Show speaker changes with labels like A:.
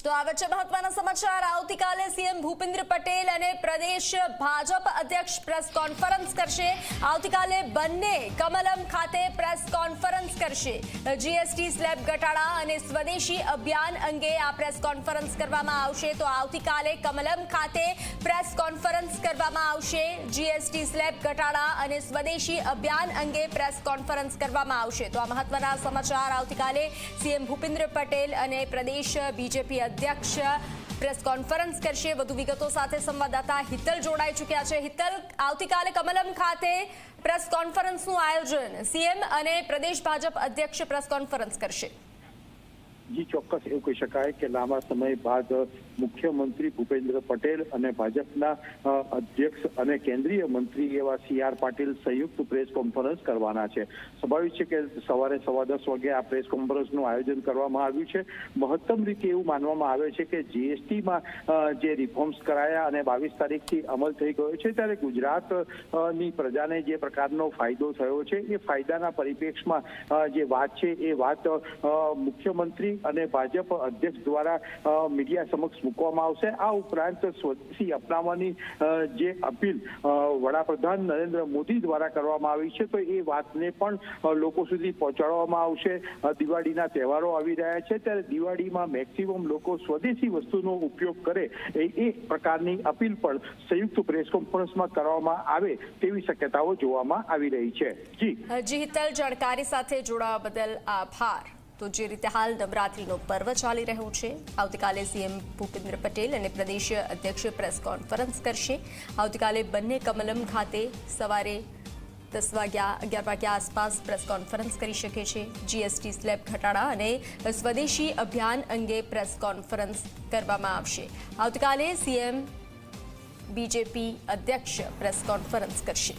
A: તો આ વચ્ચે મહત્વના સમાચાર આવતીકાલે સીએમ ભૂપેન્દ્ર પટેલ અને પ્રદેશ ભાજપ અધ્યક્ષ પ્રેસ કોન્ફરન્સ કરશે। આવતીકાલે બંને કમલમ ખાતે પ્રેસ કોન્ફરન્સ કરશે। જીએસટી સ્લેબ ઘટાડા અને સ્વદેશી અભિયાન અંગે આ પ્રેસ કોન્ફરન્સ કરવામાં આવશે। તો આવતીકાલે કમલમ ખાતે પ્રેસ કોન્ફરન્સ કરવામાં આવશે। જીએસટી સ્લેબ ઘટાડા અને સ્વદેશી અભિયાન અંગે પ્રેસ કોન્ફરન્સ કરવામાં આવશે। તો આ મહત્વના સમાચાર આવતીકાલે સીએમ ભૂપેન્દ્ર પટેલ અને પ્રદેશ બીજેપી અધ્યક્ષ પ્રેસ કોન્ફરન્સ કરશે। વધુ વિગતો સાથે સંવાદદાતા હિતલ જોડાઈ ચૂક્યા છે। હિતલ, આવતીકાલે કમલમ ખાતે પ્રેસ કોન્ફરન્સનું આયોજન સીએમ અને પ્રદેશ ભાજપ અધ્યક્ષ પ્રેસ કોન્ફરન્સ કરશે।
B: जी ચોક્કસ એવું કહી શકાય કે લાંબા સમય બાદ મુખ્યમંત્રી ભૂપેન્દ્ર પટેલ અને ભાજપના અધ્યક્ષ અને કેન્દ્રીય મંત્રી એવા સી.આર. પાટીલ સંયુક્ત પ્રેસ કોન્ફરન્સ કરવાના છે। સ્વાભાવિક છે કે સવારે 10:15 વાગે આ પ્રેસ કોન્ફરન્સનું આયોજન કરવામાં આવ્યું છે। મહત્તમ રીતે એવું માનવામાં આવે છે કે જીએસટીમાં જે રિફોર્મ્સ કરાયા અને 22 તારીખથી અમલ થઈ ગયો છે, ત્યારે ગુજરાતની પ્રજાને જે પ્રકારનો ફાયદો થયો છે એ ફાયદાના પરિપ્રેક્ષમાં જે વાત છે એ વાત મુખ્યમંત્રી અને ભાજપ અધ્યક્ષ દ્વારા મીડિયા સમક્ષ મૂકવામાં આવશે। આ ઉપરાંત સ્વદેશી અપનાવવાની જે અપીલ વડાપ્રધાન નરેન્દ્ર મોદી દ્વારા કરવામાં આવી છે, તો એ વાતને પણ લોકો સુધી પહોંચાડવામાં આવશે। દિવાળીના તહેવારો આવી રહ્યા છે, ત્યારે દિવાળીમાં મેક્સિમમ લોકો સ્વદેશી વસ્તુનો ઉપયોગ કરે એ પ્રકારની અપીલ પણ સંયુક્ત પ્રેસ કોન્ફરન્સમાં કરવામાં આવે તેવી શક્યતાઓ જોવામાં આવી રહી છે।
A: જી હિતલ, જાણકારી સાથે જોડાવા બદલ આભાર। તો જે રીતે હાલ નવરાત્રીનો પર્વ ચાલી રહ્યો છે, આવતીકાલે સીએમ ભૂપેન્દ્ર પટેલ અને પ્રદેશ અધ્યક્ષ પ્રેસ કોન્ફરન્સ કરશે। આવતીકાલે બંને કમલમ ખાતે સવારે 11 વાગ્યા આસપાસ પ્રેસ કોન્ફરન્સ કરી શકે છે। જીએસટી સ્લેબ ઘટાડા અને સ્વદેશી અભિયાન અંગે પ્રેસ કોન્ફરન્સ કરવામાં આવશે। આવતીકાલે સીએમ બીજેપી અધ્યક્ષ પ્રેસ કોન્ફરન્સ કરશે।